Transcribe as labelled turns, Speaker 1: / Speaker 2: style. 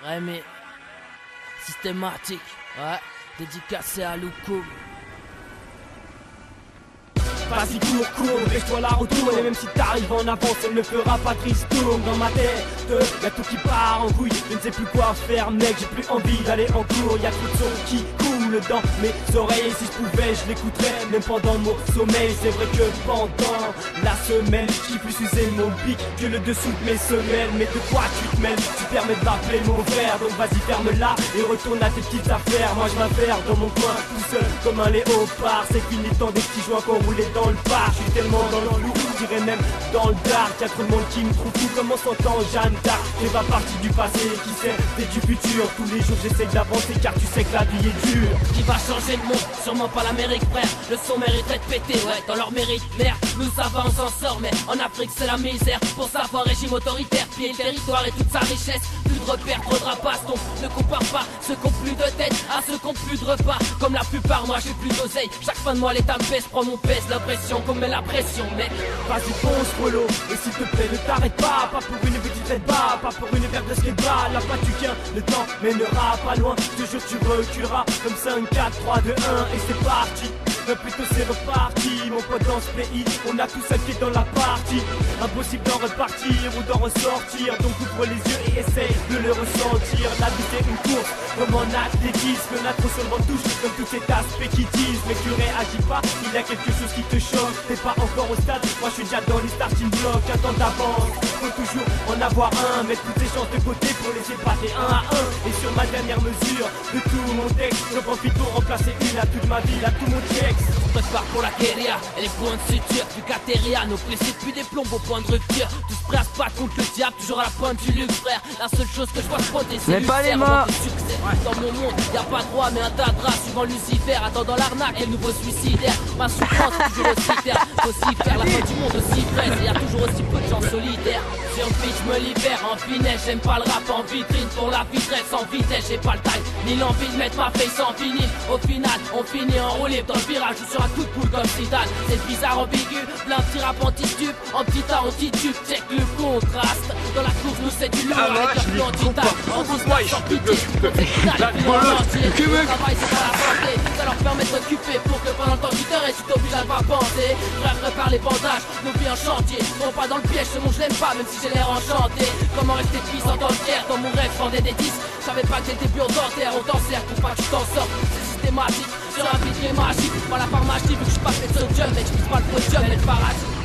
Speaker 1: Ouais, mais systématique, ouais, dédicacé à Loukoum.
Speaker 2: Vas-y cours, lèche-toi la retourne. Et même si t'arrives en avance, elle ne fera pas tristourne. Dans ma tête, y'a tout qui part en couille. Je ne sais plus quoi faire mec, j'ai plus envie d'aller en cours. Y'a tout de son qui coule dans mes oreilles. Si je pouvais, je l'écouterais même pendant mon sommeil. C'est vrai que pendant la semaine, j'ai plus usé mon pic que le dessous de mes semelles. Mais de quoi tu te mêles? Tu permets de m'appeler mon frère. Donc vas-y ferme-la et retourne à tes petites affaires. Moi je m'affaire dans mon coin, tout seul comme un léopard. C'est fini le temps des petits joints qu'on roulait dans le bar. Je suis tellement dans le loup, je dirais même dans le dark. Y'a trop de monde qui me trouve fou, comment s'entend Jeanne d'Arc. J'ai pas partie du passé, qui sait, c'est du futur. Tous les jours j'essaie d'avancer car tu sais que la vie est dure.
Speaker 1: Qui va changer le monde? Sûrement pas l'Amérique frère. Le son mériterait de péter, ouais, dans leur mérite merde. Nous ça va, on s'en sort, mais en Afrique c'est la misère. Pour savoir régime autoritaire, piller le territoire et toute sa richesse. Plus de repères, trop de rapaces, donc ne compare pas ceux qui ont plus de tête à ceux qui ont plus de repas. Comme la plupart, moi j'ai plus d'oseille. Chaque fin de mois l'état me pèse, prends mon pèse. L'impression qu'on met la pression, mec.
Speaker 2: Vas-y fonce Polo, et s'il te plaît ne t'arrête pas. Pas pour une petite tête bas, pas pour une verre de skate-ball. Là pas tu tiens, le temps mènera pas loin. Je te jure tu reculeras comme 5, 4, 3, 2, 1 et c'est parti. Mais plutôt c'est reparti, mon pote dans ce pays, on a tous un pied dans la partie. Impossible d'en repartir ou d'en ressortir. Donc ouvre les yeux et essaye de le ressentir. La vie c'est une course, comme en athlétisme. On a trop sur le vent touche, comme tout cet aspect qui disent. Mais tu réagis pas, il y a quelque chose qui te choque. T'es pas encore au stade, moi je suis déjà dans les starting blocks. Attends d'avance, faut toujours en avoir un. Mettre toutes tes chances de côté pour les épater un à un. Et sur ma dernière mesure de tout mon texte, je profite pour remplacer une à toute ma vie, à tout mon texte.
Speaker 1: On prépare pour la guérilla et les points de suture du catéria. Nos blessés depuis des plombs au point de rupture. Tous prêts à se battre contre le diable, toujours à la pointe du luxe frère. La seule chose que je vois spotter c'est
Speaker 3: pas les mains.
Speaker 1: Dans mon monde, y'a pas de droit mais un tas de draps suivant Lucifer. Attendant l'arnaque et le nouveau suicidaire. Ma souffrance est toujours aussi terre. Aussi faire la fin du monde aussi fraise. Et y'a toujours aussi peu de gens solidaires. Sur le beat je me libère en finesse. J'aime pas le rap en vitrine pour la vitresse sans vitesse. J'ai pas le time ni l'envie de mettre ma face en vinyle. Au final on finit enroulé dans le virage ou sur un coup de poule comme Zidane. C'est bizarre ambigu, plein de petits rap anti-stup. En petit tas anti-tube, check le contraste. Dans la course nous c'est du lourd avec un plan anti-table. En distant sans pitié, le travail c'est pas la santé. Ça leur permet de s'occuper pour que pendant le temps tu t'arrêtes, tu t'obliges à ne pas penser. Frère prépare les bandages, nos vies en chantier. Non pas dans le piège, ce monde je l'aime pas même si j'ai l'air enchanté. Comment rester puissant dans le tiers, dans mon rêve, je vendais des disques. Je savais pas que j'étais plus en dentaire, on t'en sert pour pas que tu t'en sortes. C'est systématique, sur un beat qui est magique. Pas la pharmacie, vu que je passe les sodium, mec, je pisse pas le podium, mais le paradis.